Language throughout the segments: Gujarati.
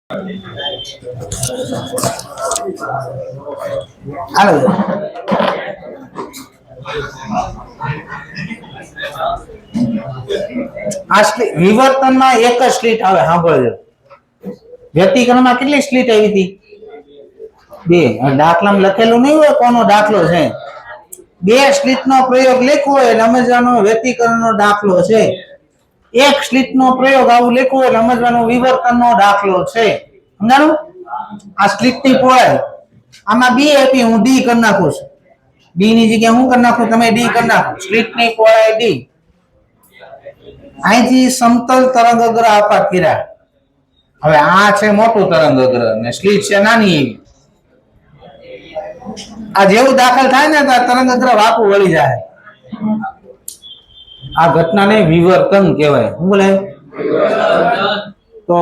હાલો વિવર્તનમાં એક જ સ્લીટ આવે. સાંભળજો, વ્યક્તિકરણમાં કેટલી સ્લીટ આવી હતી? બે. દાખલામાં લખેલું નહીં હોય કોનો દાખલો છે. બે સ્લીટનો પ્રયોગ લખ્યો હોય સમજવાનો વ્યક્તિકરણનો દાખલો છે. એક સ્લીટનો પ્રયોગ આવું લખ્યું હોય સમજવાનો વિવર્તનનો દાખલો છે. સમજાણું? આ સ્લીટની પહોળાઈ આમાં બી આપી, હું ડી કરી નાખું છું. ડી ની જગ્યાએ હું કરી નાખું, તમે ડી કરી નાખો. સ્લીટની પહોળાઈ ડી. અહીંથી સમતલ તરંગ અગ્ર આપાત કર્યા. હવે આ છે મોટું તરંગ અગ્ર અને સ્લીટ છે નાની એવી. આ જેવું દાખલ થાય ને તો તરંગ અગ્ર વાકું વળી જાય. આ ઘટનાને વિવર્તન કહેવાય. શું બોલાય? તો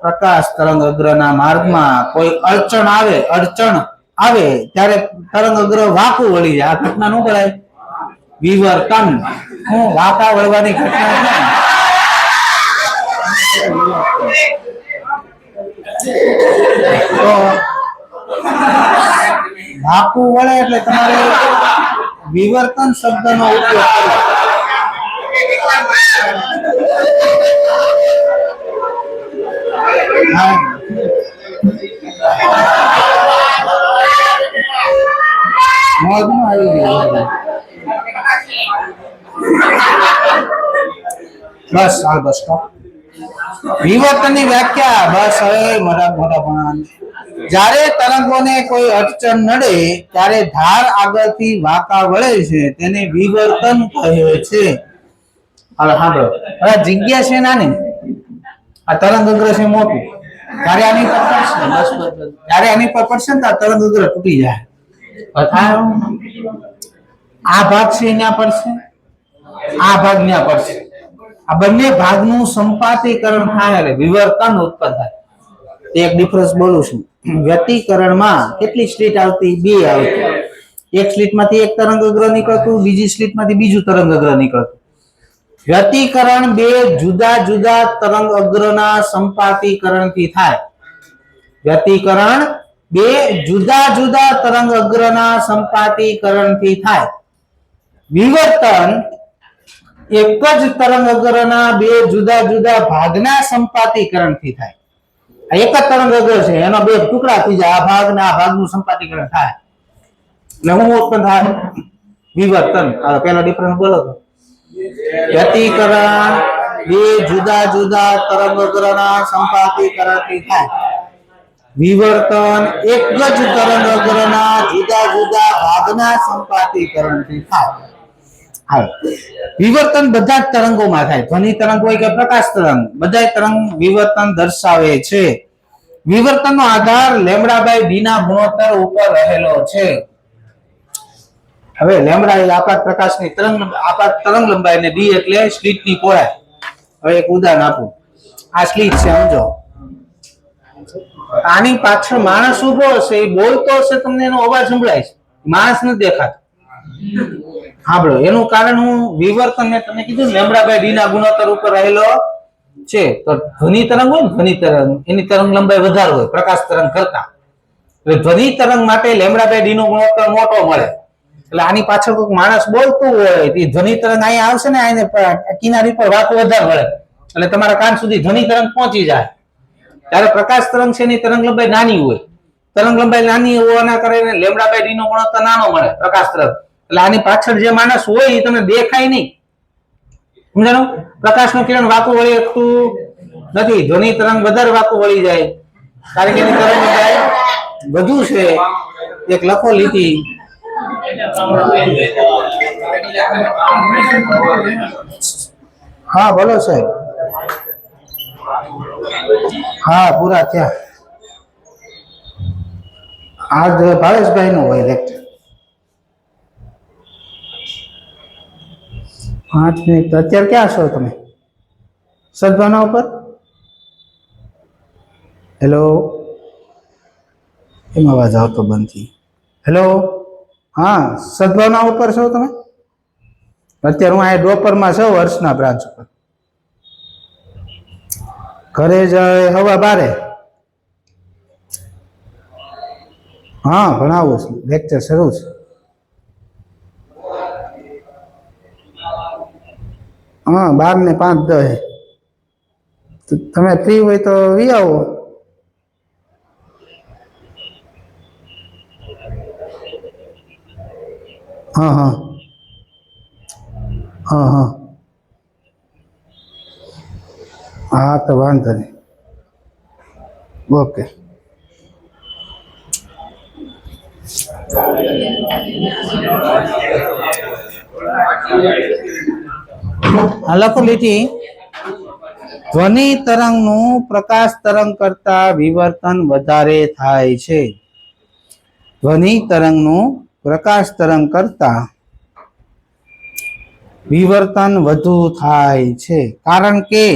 પ્રકાશ તરંગ અગ્રના માર્ગમાં કોઈ અડચણ આવે ત્યારે તરંગ અગ્ર વાકું વળી જાય. આ ઘટના નું બોલાય વિવર્તન. હું વાંકા વળવાની ઘટના છે. તો વાકું વળે એટલે તમારે વિવર્તન શબ્દનો ઉપયોગ કરવો. બસ હાલ બસ વિવર્તનની વ્યાખ્યા. બસ હવે મોટા પણ જ્યારે તરંગોને કોઈ અડચણ નડે ત્યારે ધાર આગળથી વાંકા વળે છે તેને વિવર્તન કહે છે. હવે સાંભળો, હવે જગ્યા છે નાની, આ તરંગ અગ્ર છે મોટું. જ્યારે આની પર પડશે, જ્યારે આની પર પડશે ને તરંગ અગ્ર તૂટી જાય. આ ભાગ છે ત્યાં પડશે, આ ભાગ ત્યાં પડશે. આ બંને ભાગનું સંપાતીકરણ થાય એટલે વિવર્તન ઉત્પન્ન થાય. એક ડિફરન્સ બોલું છું. વ્યતિકરણમાં કેટલી સ્લીટ આવતી? બે આવતી. એક સ્લીટમાંથી એક તરંગ અગ્ર નીકળતું, બીજી સ્લીટમાંથી બીજું તરંગ અગ્ર નીકળતું. વ્યતિકરણ બે જુદા જુદા તરંગ અગ્રના સંપાતીકરણથી થાય. વ્યતિકરણ બે જુદા જુદા તરંગ અગ્રના સંપાતીકરણથી થાય. વિવર્તન એક જ તરંગ અગ્રના બે જુદા જુદા ભાગના સંપાતીકરણથી થાય. એક જ તરંગ અગ્ર છે, એનો બે ટુકડા થઈ જાય. આ ભાગ ને આ ભાગનું સંપાતીકરણ થાય એટલે શું ઉત્પન્ન થાય? વિવર્તન. પેલો ડિફરન્સ બોલો તો. વ્યતિકરણ બે જુદા જુદા તરંગ અગ્રના સંપાતીકરણથી થાય. વિવર્તન એક જ તરંગ અગ્રના જુદા જુદા ભાગના સંપાતીકરણથી થાય. વિવર્તન બધા જ તરંગોમાં થાય. ધ્વનિ તરંગ હોય કે પ્રકાશ તરંગ, બધા તરંગ વિવર્તન દર્શાવે છે. વિવર્તનનો આધાર લેમ્બડા/d ના ગુણોત્તર ઉપર રહેલો છે. હવે લેમ્બડા એ આપાત પ્રકાશની આપાત તરંગ લંબાઈ ને d એટલે સ્લીટની પહોળાઈ. હવે એક ઉદાહરણ આપું. આ સ્લીટ છે, સમજો. આની પાછળ માણસ ઉભો હશે, એ બોલતો હશે, તમને એનો અવાજ સંભળાય છે, માણસ નથી દેખાતો. સાંભળો, એનું કારણ હું વિવર્તન મેં તમને કીધું લેમ્બડા/d ના ગુણોત્તર ઉપર રહેલો છે. તો ધ્વનિ તરંગ હોય ને, ધ્વનિ તરંગ એની તરંગ લંબાઈ વધારે હોય પ્રકાશ તરંગ કરતા. એટલે ધ્વનિ તરંગ માટે લેમ્બડા/d નો ગુણોત્તર મોટો મળે. એટલે આની પાછળ કોઈ માણસ બોલતું હોય, એ ધ્વનિ તરંગ અહીંયા આવશે ને, આને કિનારી પર વાંકો વધારે મળે એટલે તમારા કાન સુધી ધ્વનિ તરંગ પહોંચી જાય. ત્યારે પ્રકાશ તરંગ છે એની તરંગ લંબાઈ નાની હોય. તરંગ લંબાઈ નાની હોવાના કારણે લેમ્બડા/d નો ગુણોત્તર નાનો મળે પ્રકાશ તરંગ. એટલે આની પાછળ જે માણસ હોય એ તમને દેખાય નહીં. સમજાણું? પ્રકાશનું કિરણ વાંકું વળી શકતું નથી. ધ્વનિ તરંગ વધારે વાંકું વળી જાય કારણ કે એની તરંગ લંબાઈ વધુ છે. એક લખો લીટી. હા બોલો સાહેબ. હા પૂરા થયા. આજ ભાવેશભાઈ નું હોય લેક્ચર. 5 મિનિટ. અત્યારે ક્યાં છો તમે? સદભાવના ઉપર? હેલો, એમ અવાજ આવતો બંધ થઈ. હેલો, હા સદભાવના ઉપર છો તમે? અત્યારે હું અહીંયા ડોપરમાં છું, વર્ષના બ્રાન્ચ ઉપર. ઘરે જાય 12:15. હા ભણાવું છું, લેક્ચર શરૂ છે. હા 12 ને 5:10. તમે ફ્રી હોય તો વી આવો. હા હા હા હા હા તો વાંધો નહીં. ઓકે. લખો લીટી. ધ્વનિ તરંગનું પ્રકાશ તરંગ કરતા વિવર્તન વધારે થાય છે. ધ્વનિ તરંગનું પ્રકાશ તરંગ કરતા વિવર્તન વધુ થાય છે. કારણ કે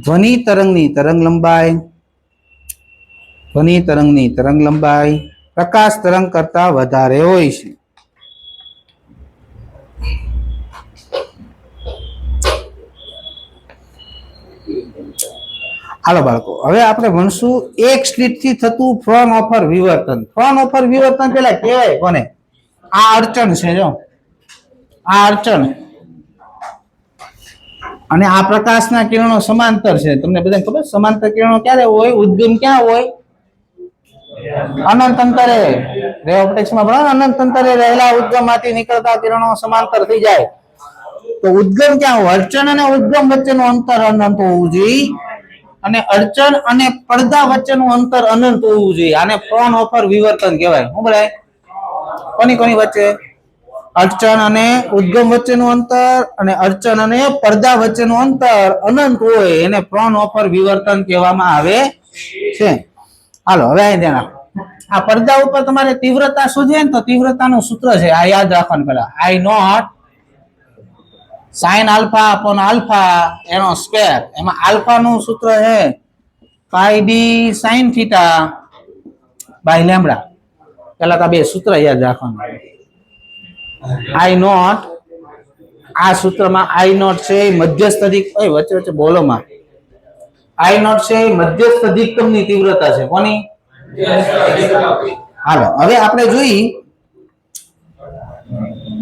ધ્વનિ તરંગની તરંગ લંબાઈ પ્રકાશ તરંગ કરતા વધારે હોય છે. હાલો બાળકો, હવે આપણે ભણશું એક સ્લિટ થી થતું ફ્રોનહોફર વિવર્તન. ફ્રોનહોફર વિવર્તન પેલા કહેવાય કોને? આ અડચણ છે, જો આ અડચણ અને આ પ્રકાશના કિરણો સમાંતર છે. તમને બધાને ખબર સમાંતર કિરણો ક્યારે હોય? ઉદ્ગમ ક્યાં હોય? અનંત અંતરે. રે ઓપ્ટિક્સમાં ભણો અનંત અંતરે રહેલા ઉદ્ગમમાંથી નીકળતા કિરણો સમાંતર થઈ જાય તો ઉદ્ગમ ક્યાં હોય? અડચણ અને ઉદ્ગમ વચ્ચેનું અંતર અનંત હોવું જોઈએ અને અડચણ અને પડદા વચ્ચેનું અંતર અનંત હોવું જોઈએ. આને ફ્રોનહોફર વિવર્તન કહેવાય. શું બોલાય? કોની વચ્ચે? અડચણ અને ઉદ્ગમ વચ્ચેનું અંતર અને અડચણ અને પડદા વચ્ચેનું અંતર અનંત હોય એને ફ્રોનહોફર વિવર્તન કહેવામાં આવે છે. હાલો હવે અહીં ધ્યાન આપો. આ પડદા ઉપર તમારે તીવ્રતા શોધીએ ને તો તીવ્રતાનું સૂત્ર છે, આ યાદ રાખવાનું. પેલા I naught sin alpha upon alpha એનો સ્ક્વેર. એમાં આલ્ફા નું સૂત્ર છે pi d sin theta by lambda. પેલા તો બે સૂત્ર યાદ રાખવાનું. I નોટ, આ સૂત્રમાં I નોટ છે મધ્યસ્થ વચ્ચે વચ્ચે બોલોમાં. I નોટ છે મધ્યસ્થ અધિકતમની તીવ્રતા છે. કોની? હાલો હવે આપણે જોઈ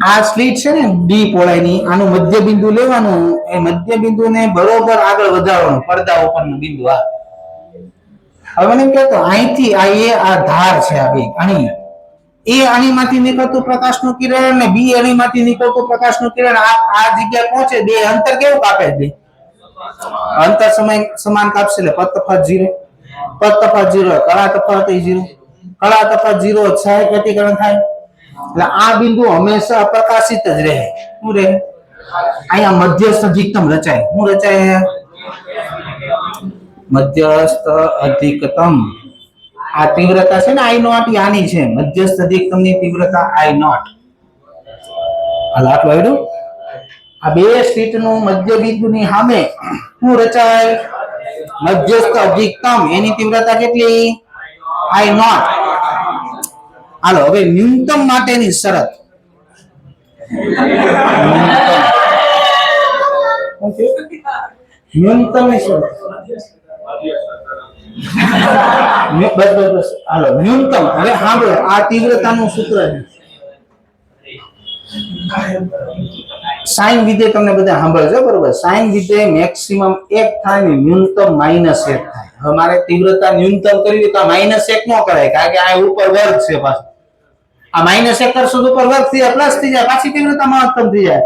આ સ્લિટ છે ને ડી પહોળાઈની, આનું મધ્ય બિંદુ લેવાનું. એ મધ્ય બિંદુને બરોબર આગળ વધારવાનું પડદા ઉપરનું બિંદુ. હવે મને એમ કહેતો અહીંથી આ ધાર છે, આ બે અણી એ અણીમાંથી નીકળતું પ્રકાશનું કિરણ ને બી અણીમાંથી નીકળતું પ્રકાશનું કિરણ આ જગ્યાએ પહોંચે. બે અંતર કેવું કાપે? બે અંતર સમાન કાપશે એટલે પદ તફાત 0. પદ તફાત 0, કળા તફાત 0. કળા તફાત 0 છાય પ્રતિકરણ થાય. એટલે આ બિંદુ હંમેશા પ્રકાશિત જ રહે. શું રહે? અહીંયા મધ્યસ્થ અધિકતમ રચાય. શું રચાય? મધ્યસ્થ અધિકતમ. આ તીવ્રતા છે ને I નોટ, આની છે મધ્યસ્થ અધિકતમની તીવ્રતા I નોટ. હાલ આટલું આવ્યું. આ બે સ્લિટનું મધ્ય બિંદુની સામે શું રચાય? મધ્યસ્થ અધિકતમ. એની તીવ્રતા કેટલી? I not. હાલો હવે ન્યૂનતમ માટેની શરત. ન્યૂનતમની શરત. બસ હાલો ન્યૂનતમ. હવે સાંભળો, આ તીવ્રતાનું સૂત્ર છે. સાઈન વિધેય તમને બધા સાંભળજો બરોબર. સાઈન વિધેય મેક્સિમમ 1 થાય ને ન્યૂનતમ -1 થાય. હવે મારે તીવ્રતા ન્યૂનતમ કરવી તો -1 ન કરાય, કારણ કે આ ઉપર વર્ગ છે. પાછું આ -1 કરશો તો ઉપર વર્ગ થઈ જાય, પ્લસ થઈ જાય, પાછી તીવ્રતા મહત્તમ થઈ જાય.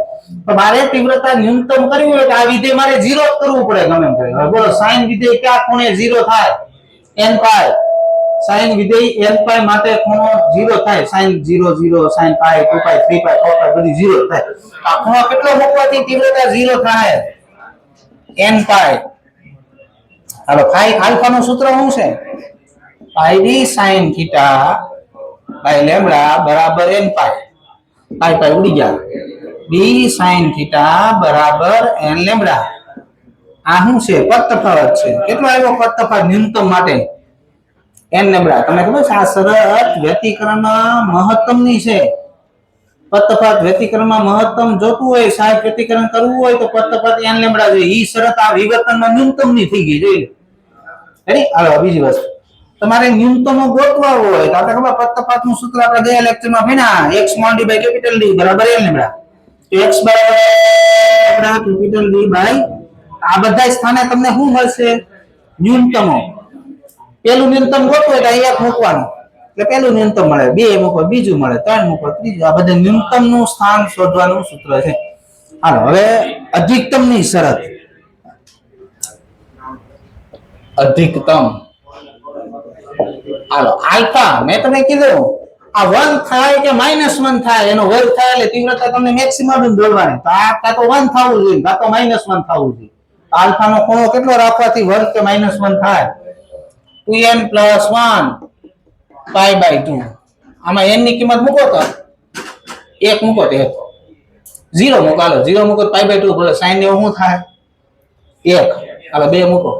તો મારે તીવ્રતા ન્યૂનતમ કરવી હોય તો આ વિધેય મારે 0 કરવું પડે ગમે એમ કરે. હવે બોલો સાઈન વિધેય ક્યાં ખૂણે 0 થાય? n પાય. સાઈન વિધેય n પાય માટે ખૂણો 0 થાય. સાઈન 0 0, સાઈન પાય 2 પાય 3 પાય 4 પાય બધી 0 થાય. આ ખૂણો કેટલો મૂકવાથી તીવ્રતા 0 થાય? n પાય. હાલો પાઈ આલ્ફા નું સૂત્ર શું છે? Pi d sin theta by lambda બરાબર n પાય. પાઈ પાઈ ઉડી ગયા. d sin થીટા બરાબર n લેમ્બડા. આ શું છે? પદ તફાવત છે. કેટલો આવ્યો પદ તફાવત ન્યૂનતમ માટે? n lambda. તમને ખબર છે આ શરત વ્યતિકરણમાં મહત્તમની છે. પદ તફાવત વ્યતિકરણમાં મહત્તમ જોતું હોય, સાહેબ વ્યતિકરણ કરવું હોય તો પદ તફાવત n લેમ્બડા જોઈએ. ઈ શરત આ વિવર્તનમાં ન્યૂનતમની થઈ ગઈ. જોઈ રેડી? હાલો બીજી વસ્તુ તમારે ન્યૂનતમ ગોતવા હોય તો આપણે ખબર પદ સૂત્ર આપણે ગયા લેક્ચરમાં ભણ્યા x small d by capital D બરાબર l લેમ્ડા. તો x બરાબર લેમ્ડા કેપિટલ D બાય આ બધા સ્થાને તમને શું મળશે? ન્યૂનતમ. પેલું ન્યૂનતમ ગોતવું એટલે અહીંયા એક મૂકવાનું એટલે પેલું ન્યૂનતમ મળે, બે મૂકો બીજું મળે, ત્રણ મૂકો ત્રીજું. આ બધા ન્યૂનતમ નું સ્થાન શોધવાનું સૂત્ર છે. હાલો હવે અધિકતમ ની શરત. અધિકતમ હાલો આલ્ફા મેં તમને કીધું આ 1 થાય કે -1 થાય એનો વર્ગ થાય એટલે તીવ્રતા તમને મેક્સિમમ દોરવાની. તો આ કાં તો 1 થવું જોઈએ કાં તો -1 થવું જોઈએ. આલ્ફા નો ખૂણો કેટલો રાખવાથી વર્ગ કે -1 થાય? 2n + 1 π/2. આમાં n ની કિંમત મૂકો તો 1 મૂકો તો 0 મૂકો. હાલો 0 મૂકો તો π/2 ભલે sin ને શું થાય? 1. હાલો 2 મૂકો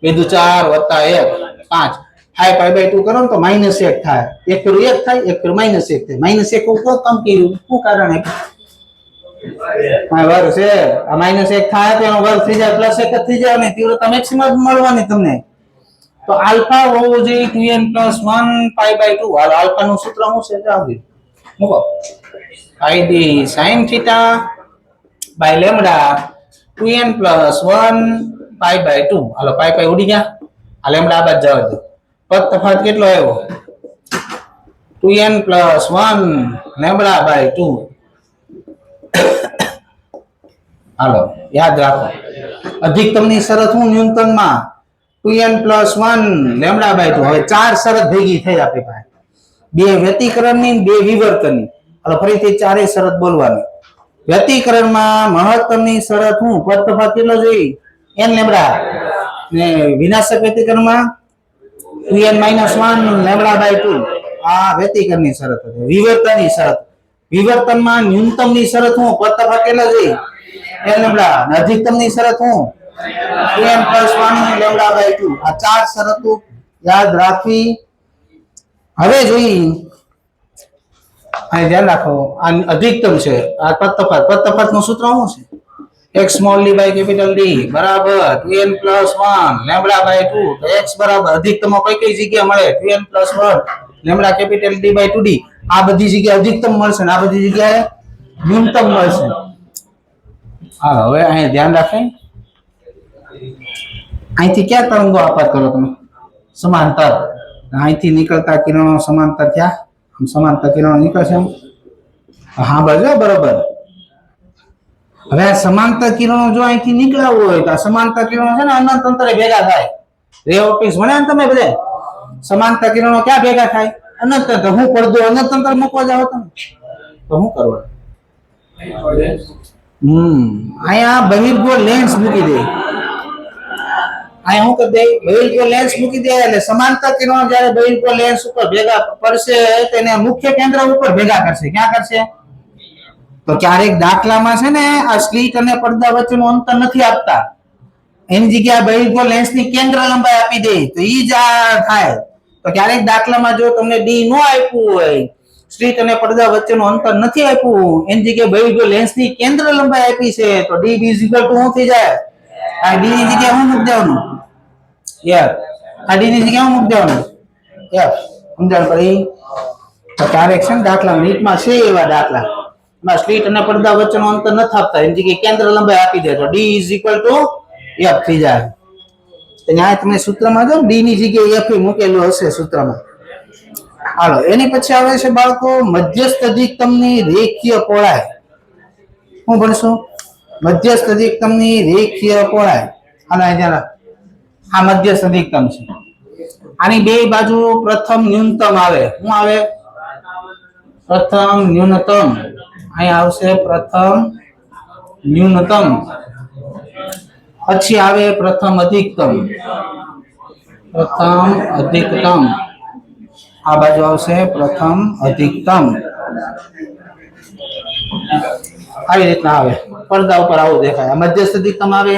2 × 4 + 1 5 થાય π/2 કરો ને તો -1 થાય. 1 × 1 થાય 1 × -1 થાય. -1 ઉપર કમ કર્યું શું કારણ? હા વર્ગ છે. આ -1 થાય તો એનો વર્ગ થઈ જાય +1 જ થઈ જાય ને તીવ્રતા મેક્સિમમ મળવાની તમને. તો આલ્ફા હોવો જોઈએ 2n + 1 π/2. હાલ આલ્ફા નું સૂત્ર શું છે? જાવ મૂકો πd sin θ / લેમ્ડા 2n + 1 π/2. હાલો π ઉડી ગયા. આ લેમ્ડા આ બાદ જવા દો. પદ તફાવત કેટલો આવ્યો? 2n + 1 લેમ્ડા/2. હાલો યાદ રાખો અધિકતમ ની શરત હું ન્યૂનતમ માં 2n + 1 લેમ્ડા/2. હવે ચાર શરત ભેગી થઈ આપણી પાસે, બે વ્યતિકરણ ની બે વિવર્તન ની. હાલો ફરીથી ચારેય શરત બોલવાની. વ્યતિકરણ માં મહત્તમ ની શરત હું પદ તફાવત કેટલો જોઈ? n lambda. ને વિનાશક વ્યતિકરણ માં 2n - 1 લેમ્ડા/2. આ વ્યતિકરણ ની શરત હતી. વિવર્તન ની શરત, વિવર્તન માં ન્યૂનતમ ની શરત હું પદ તફાવત કેટલો જોઈ? n lambda. અધિકતમ ની શરત હું 2n + 1 લેમ્ડા/2. આ ચાર શરતો યાદ રાખવી. હવે જોઈ અહીં ધ્યાન રાખો આ અધિકતમ છે. આ પદ તફાવત નું સૂત્ર શું છે? x small d by capital D બરાબર 2n + 1 લેમ્ડા/2. તો x બરાબર અધિકતમ કઈ જગ્યા મળે? 2n + 1 lambda capital D/2D. આ બધી જગ્યાએ અધિકતમ મળશે ને આ બધી જગ્યાએ ન્યૂનતમ મળશે. હા હવે અહીં ધ્યાન રાખે અહીંથી ક્યાં તરંગો આપાત કરો તમે? સમાંતર. અહીંથી નીકળતા કિરણો સમાંતર ક્યાં? સમાંતર કિરણો નીકળશે. હા બરાબર બરોબર. હવે આ સમાંતર કિરણો જો અહીંથી નીકળ્યા હોય તો આ સમાંતર કિરણો છે ને અનંત અંતરે ભેગા થાય. રે ઓફિસ ભણ્યા ને તમે બધે? સમાંતર કિરણો ક્યાં ભેગા થાય? અનંત અંતર. હું પડદો અનંત અંતર મૂકવા જાવ તમે તો શું કરવાનું? અહીંયા બહિર્ગોળ લેન્સ મૂકી દે. અહીંયા શું કરી દે? બહિર્ગોળ લેન્સ મૂકી દે એટલે સમાંતર કિરણો જ્યારે બહિર્ગોળ લેન્સ ઉપર ભેગા પડશે તેને મુખ્ય કેન્દ્ર ઉપર ભેગા કરશે. ક્યાં કરશે? તો ક્યારેક દાખલામાં છે ને આ સ્લિટ અને પડદા વચ્ચેનું અંતર નથી આપતા, એની જગ્યાએ બહિર્ગોળ લેન્સની કેન્દ્ર લંબાઈ આપી દે તો ઈ જ આ થાય. તો ક્યારેક દાખલામાં જો તમને d નો આપ્યું હોય, સ્લિટ અને પડદા વચ્ચેનું અંતર નથી આપ્યું, એની જગ્યાએ બહિર્ગોળ લેન્સની કેન્દ્ર લંબાઈ આપી છે તો d = શું થઈ જાય? આ d ની જગ્યાએ શું મૂકી દેવાનું? યાર આ d ની જગ્યાએ શું મૂકી દેવાનું? યાર સમજણ પડી? તો ક્યારેક છે ને દાખલા નીટમાં છે એવા દાખલા સ્લિટ અને પડદા વચ્ચેનું અંતર નથી આપતા, એની જગ્યાએ કેન્દ્ર લંબાઈ આપી દે તો d = f થઈ જાય. અહીંયા તમે સૂત્રમાં જો d ની જગ્યાએ f મૂકેલું હશે સૂત્રમાં. હાલો એની પછી આવે છે બાળકો મધ્યસ્થ અધિકતમની રેખીય પહોળાઈ. શું ભણશું? મધ્યસ્થ અધિકતમની રેખીય પહોળાઈ. હાલો અહીંયા આ મધ્યસ્થ અધિકતમ છે. આની બે બાજુ પ્રથમ ન્યૂનતમ આવે. શું આવે? પ્રથમ ન્યૂનતમ. અહીંયા આવશે પ્રથમ ન્યૂનતમ, પછી આવે પ્રથમ અધિકતમ. પ્રથમ અધિકતમ આ બાજુ આવશે પ્રથમ અધિકતમ. આવી રીતના આવે પડદા ઉપર આવું દેખાય. મધ્યસ્થ અધિકતમ આવે,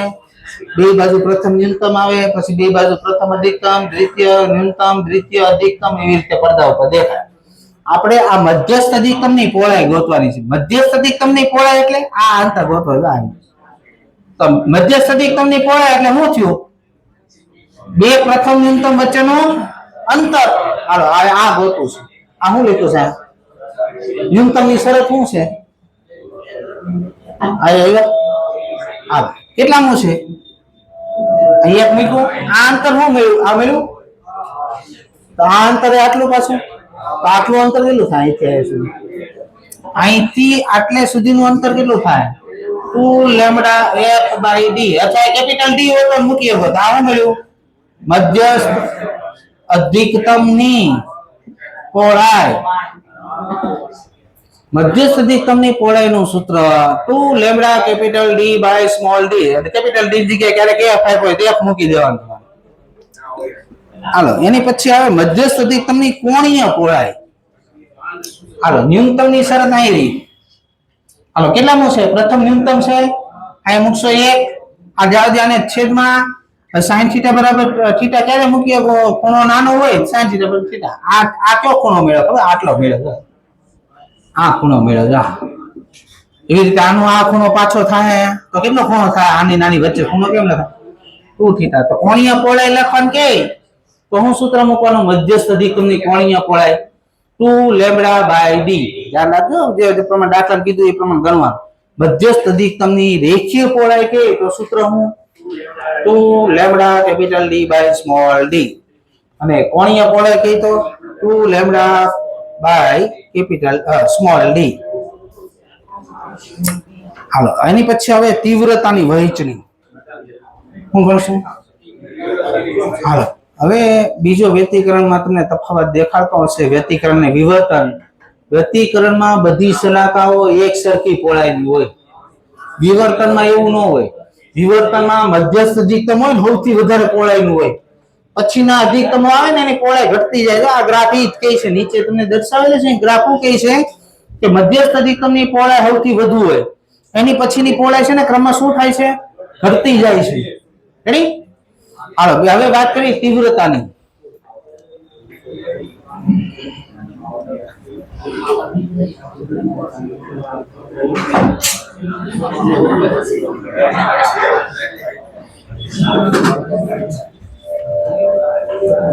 બે બાજુ પ્રથમ ન્યૂનતમ આવે, પછી બે બાજુ પ્રથમ અધિકતમ, દ્વિતીય ન્યૂનતમ, દ્વિતીય અધિકતમ, એવી રીતે પડદા ઉપર દેખાય. આપણે આ મધ્યસ્થ અધિકતમની પહોળાઈ ગોતવાની છે. મધ્યસ્થ અધિકતમની પહોળાઈ એટલે આ અંતર ગોતવાનું. તો મધ્યસ્થ અધિકતમની પહોળાઈ એટલે શું થયું? બે પ્રથમ ન્યૂનતમ વચ્ચેનું અંતર. હાલો આ ગોતું છે. આ શું લીધું છે? ન્યૂનતમની શરત શું છે? આ કેટલામું છે? અહીંયા મૂક્યું. આ અંતર શું મળ્યું? આ મળ્યું. તો આ અંતર આટલું પાછું. તો આટલું અંતર કેટલું થાય? અહીંથી આટલે સુધીનું અંતર કેટલું થાય? 2 લેમ્બડા f બાય d. અથવા કેપિટલ d હોય તો મૂકીએ. આ શું મળ્યું? મધ્યસ્થ અધિકતમની પહોળાઈ. મધ્યસ્થ અધિકતમની પહોળાઈનું સૂત્ર 2 lambda capital d by small d. એટલે કેપિટલ d જગ્યાએ ક્યારેક f હોય તો f મૂકી દેવાનું. હાલો એની પછી આવે મધ્યસ્થ અધિકતમની કોણીય પહોળાઈ. હાલો ન્યૂનતમની શરત આવી. હાલો કેટલામું છે? પ્રથમ ન્યૂનતમ છે. અહીં મૂકશો 1. આ જાવ આને છેદમાં sin θ બરાબર θ ક્યારે મૂકીએ? ખૂણો નાનો હોય sin θ બરાબર θ. આ કયો ખૂણો મેળવ્યો? ખબર? આટલો મેળવ્યો. આ ખૂણો મેળવ્યો. એવી રીતે આનો આ ખૂણો પાછો થાય તો કેટલો ખૂણો થાય? આની નાની વચ્ચે ખૂણો કેમ લખાય? 2θ. તો કોણીય પહોળાઈ લખવાનું કે તો હું સૂત્ર મૂકવાનું? મધ્યસ્થ અધિકતમની કોણીય પહોળાઈ 2 લેમ્બડા બાય d. ધ્યાન રાખજો, જે પ્રમાણે દાખલા કીધું એ પ્રમાણે ગણવાનું. મધ્યસ્થ અધિકતમની રેખીય પહોળાઈ કે તો સૂત્ર હું 2 lambda capital d by small d. અને કોણીય પહોળાઈ કે તો 2 lambda by capital small d. હાલો એની પછી હવે તીવ્રતાની વહેંચણી હું ગણશું. હાલો હવે બીજો વ્યતિકરણમાં તમને તફાવત દેખાતો હશે. વ્યતિકરણ ને વિવર્તન. વ્યતિકરણમાં બધી શલાકાઓ એક સરખી પહોળાઈની હોય. વિવર્તનમાં એવું ન હોય. વિવર્તનમાં મધ્યસ્થ અધિકતમ હોય ને સૌથી વધારે પહોળાઈનું હોય. પછીના અધિકતમો આવે ને એની પહોળાઈ ઘટતી જાય. આ ગ્રાફ ઈ જ કહે છે, નીચે તમને દર્શાવેલું છે. ગ્રાફ શું કહે છે કે મધ્યસ્થ અધિકતમની પહોળાઈ સૌથી વધુ હોય. એની પછીની પહોળાઈ છે ને ક્રમમાં શું થાય છે? ઘટતી જાય છે. રેડી? હાલો હવે વાત કરીએ તીવ્રતાની.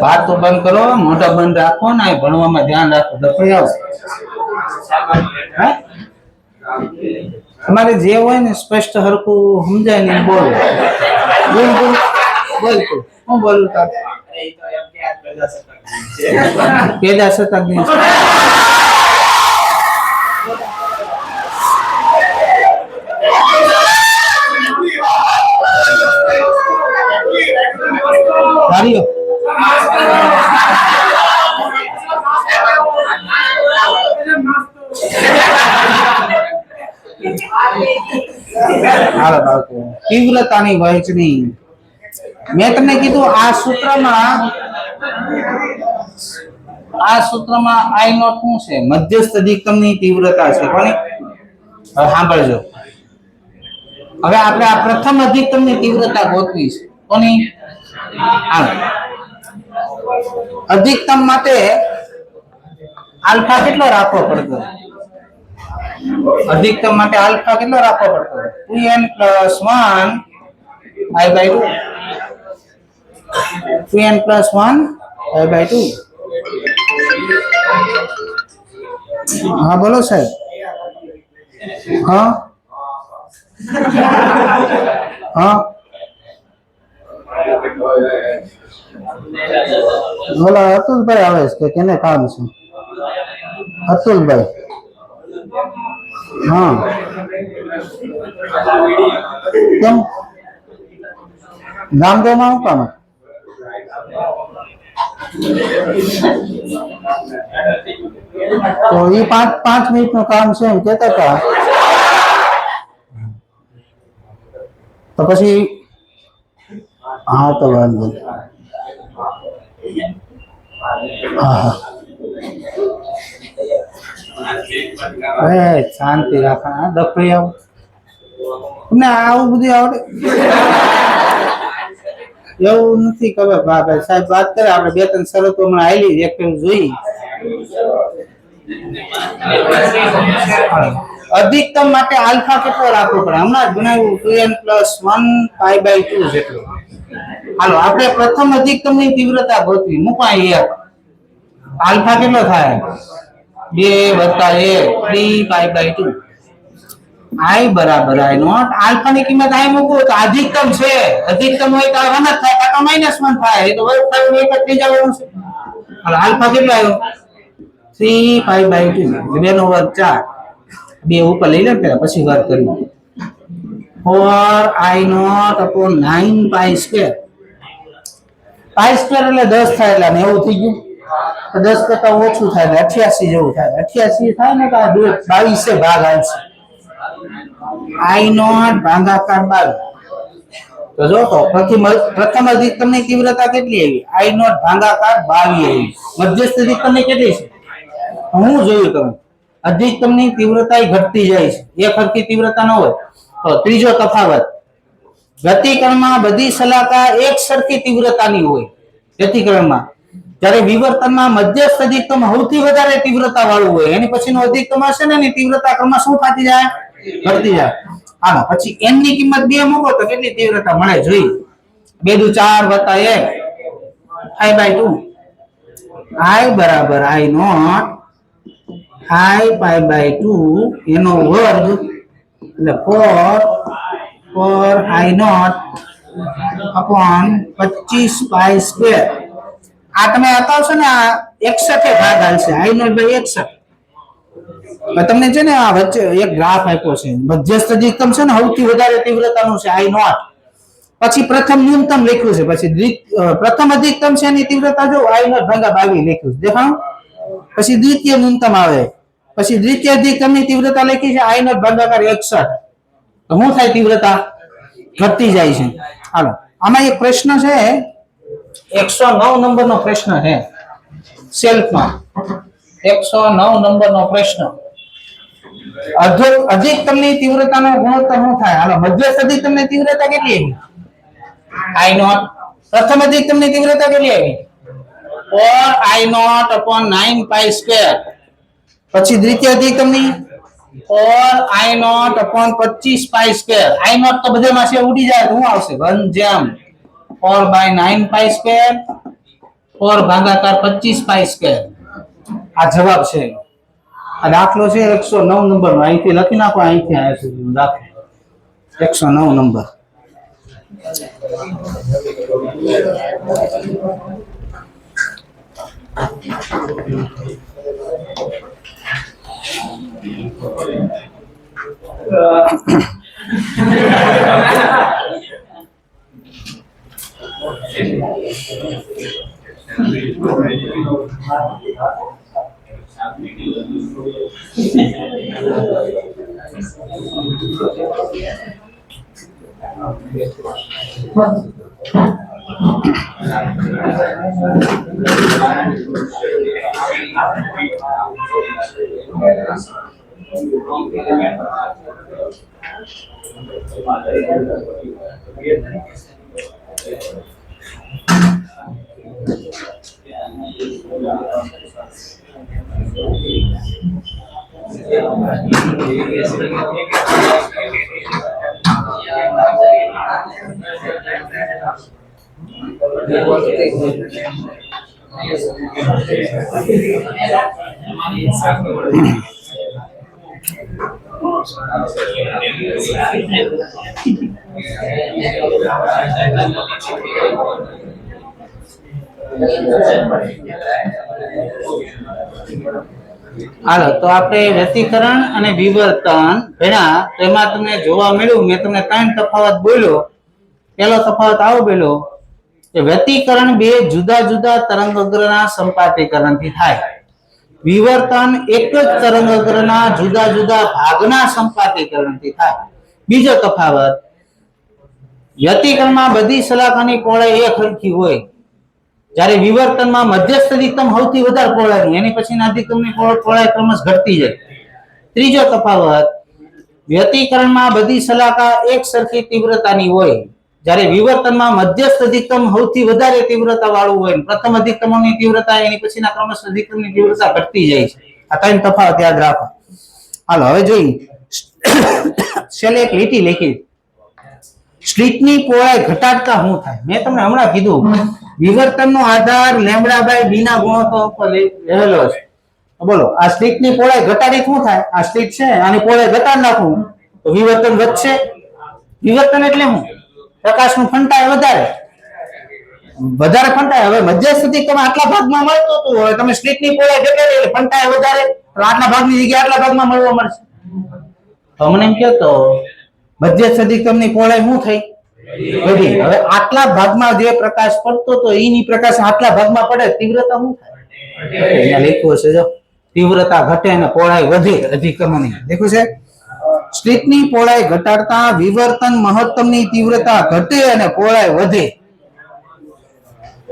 વાત તો બંધ કરો, મોઢા બંધ રાખો ને ભણવામાં ધ્યાન રાખો. દફાઈ આવો. તમારે જે હોય ને સ્પષ્ટ હરખું સમજાય ને બોલો. બોલ બોલ બોલ. હું બોલું તારે પેદા શતાબ્દી ધાર્યો. તીવ્રતાની વહેંચણી મેં તમને કીધું આ સૂત્રમાં આઈ નોટ શું છે? મધ્યસ્થ અધિકતમની તીવ્રતા છે. કોની? સાંભળજો. હવે આપણે આ પ્રથમ અધિકતમની તીવ્રતા ગોતવી છે. કોની? અધિકતમ માટે આલ્ફા કેટલો રાખવો પડતો? અધિકતમ માટે આલ્ફા કેટલો રાખવો પડતો? 2n + 1 i/2. 2n + 1 i/2. હા બોલો સાહેબ. હા હા બોલા. અતુલભાઈ આવે છે કે કેને કામ છે? અતુલભાઈ. હા કેમ ગામદેવમાં શું કામ? તો એ 5 મિનિટનું કામ છે એમ કેતા હતા. તો પછી હા તો વાંધો. હા હા શાંતિ રાખા. ડફરી આવો તમને આવું બધું આવડે એવું નથી. ખબર ભાઈ સાહેબ વાત કરે આપણે 2-3 શરતો હમણાં આવેલી એક જોઈ. અધિકતમ માટે આલ્ફા કેટલો રાખવો પડે? હમણાં જ બનાવ્યું 2n + 1 π/2 જેટલું. હાલો આપણે પ્રથમ અધિકતમની તીવ્રતા ગોતવી. મૂકો અહીં 1. આલ્ફા કેટલો થાય? 2 + 1 3π/2. I બરાબર I નોટ. આલ્ફા ની કિંમત અહીં મૂકો તો અધિકતમ છે. અધિકતમ હોય તો 1 જ થાય, કાં તો -1 થાય. એ તો વર્ગ થાય એક જ થઈ જવાનું છે. હાલો આલ્ફા કેટલો આવ્યો? 3π/2. 2 નો વર્ગ 4. 2 ઉપર લઈ લે પેલા, પછી વર્ગ કરીએ. 4I naught upon 9π². π² એટલે 10 થાય, એટલે 90 થઈ ગયું. તો 10 કરતા ઓછું થાય એટલે 88 જેવું થાય. 88 થાય ને તો આ 22 ભાગ આવશે. I નોટ ભાગાકાર 22. તો જો તો પ્રથમ અધિકતમની તીવ્રતા કેટલી આવી? I નોટ ભાગાકાર 22 આવી. મધ્યસ્થ અધિકતમની કેટલી છે? હું જોયું તમે અધિકતમની તીવ્રતા ઘટતી જાય છે. એક સરખી તીવ્રતા ન હોય. તો ત્રીજો તફાવત, વ્યતિકરણમાં બધી શલાકા એક સરખી તીવ્રતાની હોય. વ્યતિકરણમાં જ્યારે વિવર્તનમાં મધ્યસ્થ અધિકતમ સૌથી વધારે તીવ્રતા વાળું હોય, એની પછીનો અધિકતમ હશે ને એની તીવ્રતા ક્રમમાં શું થતી જાય? ઘટતી જાય. હાલો પછી n ની કિંમત 2 મૂકો તો કેટલી તીવ્રતા મળે જોઈ. 2 × 4 + 1 π/2. I બરાબર I નોટ I π/2 એનો વર્ગ એટલે 4 I નોટ upon 25π². આ તમે હટાવશો ને આ 61 ભાગ આવશે. I naught / 61. તમને છે ને આ વચ્ચે એક ગ્રાફ આપ્યો છે. મધ્યસ્થ અધિકતમ છે ને સૌથી વધારે તીવ્રતાનું છે I નોટ. પછી પ્રથમ ન્યૂનતમ લખ્યું છે. પછી પ્રથમ અધિકતમ છે એની તીવ્રતા જો I નોટ / 22 લખ્યું છે. દેખાવ. પછી દ્વિતીય ન્યૂનતમ આવે. પછી દ્વિતીય અધિકતમની તીવ્રતા લખી છે I નોટ / 61. તો શું થાય? તીવ્રતા ઘટતી જાય છે. હાલો આમાં એક પ્રશ્ન છે, 109 નંબરનો પ્રશ્ન છે સેલ્ફમાં. 109 નંબરનો પ્રશ્ન. અધિકતમની તીવ્રતાનો ગુણોત્તર શું થાય? હાલો મધ્યસ્થ અધિકતમની તીવ્રતા કેટલી આવી? I naught. પ્રથમ અધિકતમની તીવ્રતા કેટલી આવી? 4I naught upon 9π². પછી દ્વિતીય અધિકતમની 4I naught upon 25π². I naught તો બધામાં છે, ઉડી જાય તો શું આવશે? 1/4/9π². 4 ભાગાકાર 25π². આ જવાબ છે. આ દાખલો છે 109 નંબરનો. અહીંથી લખી નાખો, અહીંથી અહીંયા સુધીનો દાખલો 109 નંબર. હાલો તો આપણે વ્યતિકરણ અને વિવર્તન ભણ્યા. તેમાં તમને જોવા મળ્યું, મેં તમને 3 તફાવત બોલ્યો. પહેલો તફાવત આવો બોલ્યો કે વ્યતિકરણ 2 જુદા જુદા તરંગઅગ્રના સંપાતીકરણથી થાય. વિવર્તન એક જ તરંગઅગ્રના જુદા જુદા ભાગના સંપાતીકરણથી થાય. બીજો તફાવત, વ્યતિકરણમાં બધી શલાકાની પહોળાઈ એક સરખી હોય, જ્યારે વિવર્તનમાં મધ્યસ્થ અધિકતમ સૌથી વધારે પહોળાઈ, એની પછીના અધિકતમની પહોળાઈ ક્રમશઃ ઘટતી જાય. ત્રીજો તફાવત, વ્યતિકરણમાં બધી શલાકા એક સરખી તીવ્રતાની હોય, જ્યારે વિવર્તનમાં મધ્યસ્થ અધિકતમ સૌથી વધારે તીવ્રતા વાળું હોય, પ્રથમ અધિકતમની તીવ્રતા એની પછીના ક્રમશઃ અધિકતમની તીવ્રતા ઘટતી જાય છે. આ 3 તફાવત યાદ રાખો. હાલો હવે જોઈએ. છેલ્લે એક લીટી લખી સ્લિટની પહોળાઈ ઘટાડતા શું થાય? મેં તમને હમણાં કીધું વિવર્તનનો આધાર લેમ્બડા બાય બી ના ગુણોત્તર ઉપર રહેલો છે. બોલો આ સ્લિટની પહોળાઈ ઘટાડી શું થાય? આ સ્લિટ છે આની પહોળાઈ ઘટાડી નાખું તો વિવર્તન વધશે. વિવર્તન એટલે શું? પ્રકાશનું ફંટાય વધારે ફંટાય. હવે મધ્ય સુધી તમે આટલા ભાગમાં મળતો તો હવે તમે સ્લિટની પહોળાઈ ઘટાડી એટલે ફંટાય વધારે, તો આટલા ભાગની જગ્યાએ આટલા ભાગમાં મળવા મળશે. તો મને એમ કહો તો મધ્ય સદિક્રમની પહોળાઈ શું થઈ? વધી. હવે આટલા ભાગમાં જે પ્રકાશ પડતો તો એની પ્રકાશ આટલા ભાગમાં પડે તીવ્રતા શું થાય? અહીંયા લખ્યું છે જો તીવ્રતા ઘટે અને પહોળાઈ વધે. અધિક્રમણની લખ્યું છે સ્લિટની પહોળાઈ ઘટાડતા વિવર્તન મહત્તમની તીવ્રતા ઘટે અને પહોળાઈ વધે.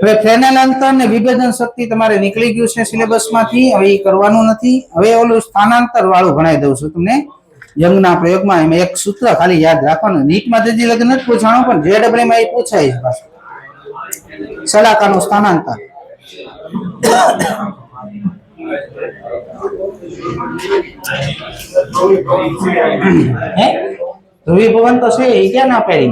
હવે ફ્રેનેલ અંતર ને વિભેદન શક્તિ તમારે નીકળી ગયું છે સિલેબસમાંથી, હવે એ કરવાનું નથી. હવે ઓલું સ્થાનાંતર વાળું ભણાવી દઉં છું તમને યંગના પ્રયોગમાં. એમાં એક સૂત્ર ખાલી યાદ રાખવાનું, નીટમાં તેથી લગન નથી પૂછવાનું પણ જેડબલ્યુ માં એ પૂછાય છે પાછું. સલાકાનું સ્થાનાંતર ધ્રુવી ભવન તો છે એ ક્યાં ના પાડી?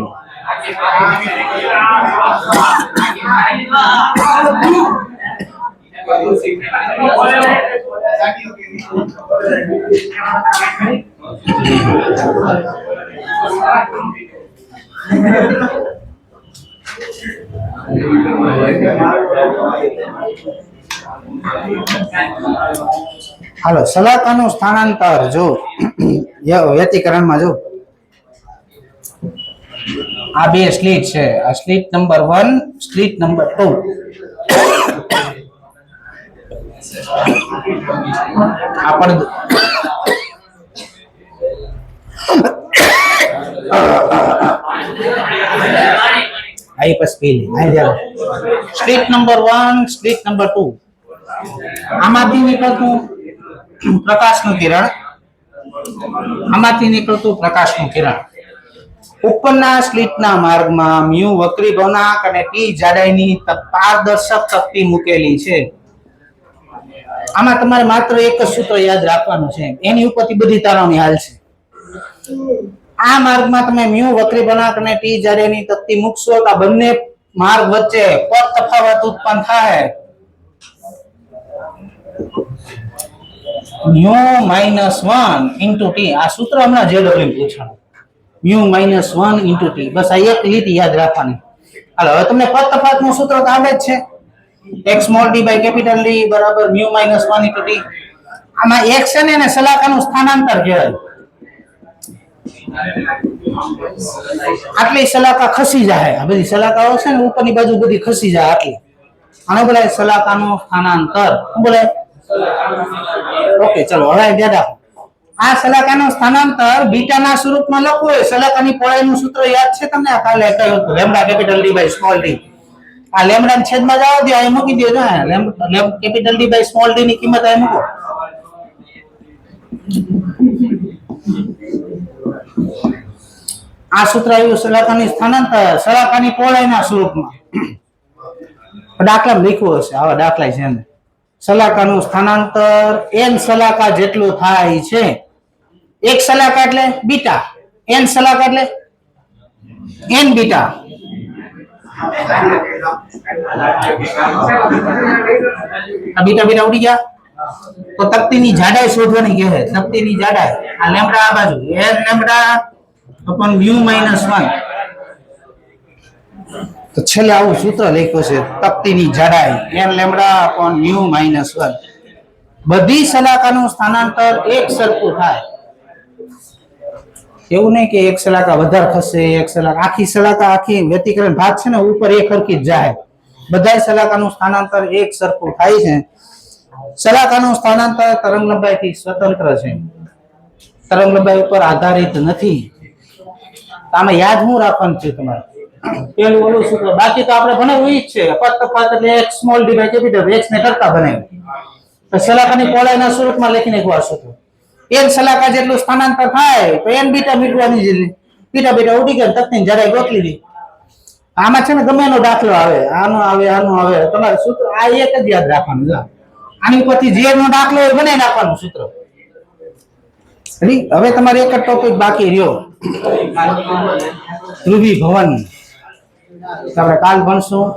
હાલો સલાકાનું સ્થાનાંતર જો વ્યતિકરણમાં જો આ બે સ્લિટ છે. આ સ્લિટ નંબર 1, સ્લિટ નંબર 2. આ પણ આઈ પાસ પેલી આઈ જાવ સ્લિટ નંબર 1, સ્લિટ નંબર 2. આમાંથી નીકળતું પ્રકાશનું કિરણ, આમાંથી નીકળતું પ્રકાશનું કિરણ ઉપરના સ્લિટના માર્ગમાં મ્યુ વક્રી ગુણાંક અને ટી જાડાઈની પારદર્શક તકતી મૂકેલી છે. આમાં તમારે માત્ર એક જ સૂત્ર યાદ રાખવાનું છે, એની ઉપરથી બધી તારવણી હાલશે. આ માર્ગમાં તમે મ્યુ વક્રી ગુણાંક અને ટી જાડાઈની તકતી મૂકશો તો આ બંને માર્ગ વચ્ચે પદ તફાવત ઉત્પન્ન થાય. Mu -1 * T. આ સૂત્ર હમણાં જેડબલ્યુ પૂછવાનું. Mu -1 * T. બસ આ એક લીટી યાદ રાખવાની. હાલો હવે તમને પદ તફાવતનું સૂત્ર તો આવડે જ છે. x d / D = mu -1 * T. આમાં x છે ને એને સલાકાનું સ્થાનાંતર કહેવાય. આટલી સલાકા ખસી જાય, આ બધી સલાકાઓ છે ને ઉપરની બાજુ બધી ખસી જાય આટલી. આને બોલાય સલાકાનું સ્થાનાંતર. શું બોલાય? ઓકે ચલો હવે યાદ રાખો. આ સલાકાનું સ્થાનાંતર બીટાના સ્વરૂપમાં લખવું હોય, સલાકાની પહોળાઈનું સૂત્ર યાદ છે તમને? આ કાલે કહ્યું હતું lambda capital D / small d. આ લેમ્બડા છેદમાં જાવ દે, અહીં મૂકી દેજો. Lambda capital D / small d ની કિંમત અહીં મૂકો. આ સૂત્ર આવ્યું સલાકાની સ્થાનાંતર સલાકાની પહોળાઈના સ્વરૂપમાં. દાખલા લખ્યું હશે, આવા દાખલા છે ને. સલાકાનું સ્થાનાંતર n સલાકા જેટલું થાય છે. એક સલાકા એટલે બીટા, n સલાકા એટલે n બીટા. આ બીટા બીટા ઉડી ગયા તો તકતીની જાડાઈ શોધવાની કહે. તકતીની જાડાઈ આ લેમ્બડા આ બાજુ n લેમ્બડા upon mu -1. તો છેલ્લે આવું સૂત્ર લખ્યું છે તકતીની જાડાઈ n લેમ્બડા upon mu -1. બધી સલાકાનું સ્થાનાંતર એક સરખું થાય. એવું નહીં કે એક સલાકા વધારે ખસે, એક સલાકા આખી સલાકા આખી વ્યતિકરણ ભાગ છે ને ઉપર એક હરખી જ જાય. બધા સલાકાનું સ્થાનાંતર એક સરખું થાય છે. સલાકાનું સ્થાનાંતર તરંગલંબાઈથી સ્વતંત્ર છે, તરંગલંબાઈ ઉપર આધારિત નથી. આમાં યાદ શું રાખવાનું છે તમારે? પેલું ઓલું સૂત્ર, બાકી તો આપણે ભણાવ્યું ઈ જ છે. પદ તફાવત એટલે x d / કેપિટલ x ને કરતા બનાવ્યું. તો સલાકાની પહોળાઈના સ્વરૂપમાં લખી નાખવા સૂત્ર. n સલાકા જેટલું સ્થાનાંતર થાય તો n બીટા મીટવાની છે. બીટા બીટા ઉડી ગયા, તકતીની જાડાઈ ગોતલી દી. આમાં છે ને ગમે એનો દાખલો આવે, આનો આવે, આનો આવે, તમારે સૂત્ર આ એક જ યાદ રાખવાનું. આની ઉપરથી જે નો દાખલો હોય બનાવી નાખવાનું સૂત્ર. હવે તમારે એક જ ટોપિક બાકી રહ્યો. ધ્રુવી ભવન. આપણે કાલ ભણશું.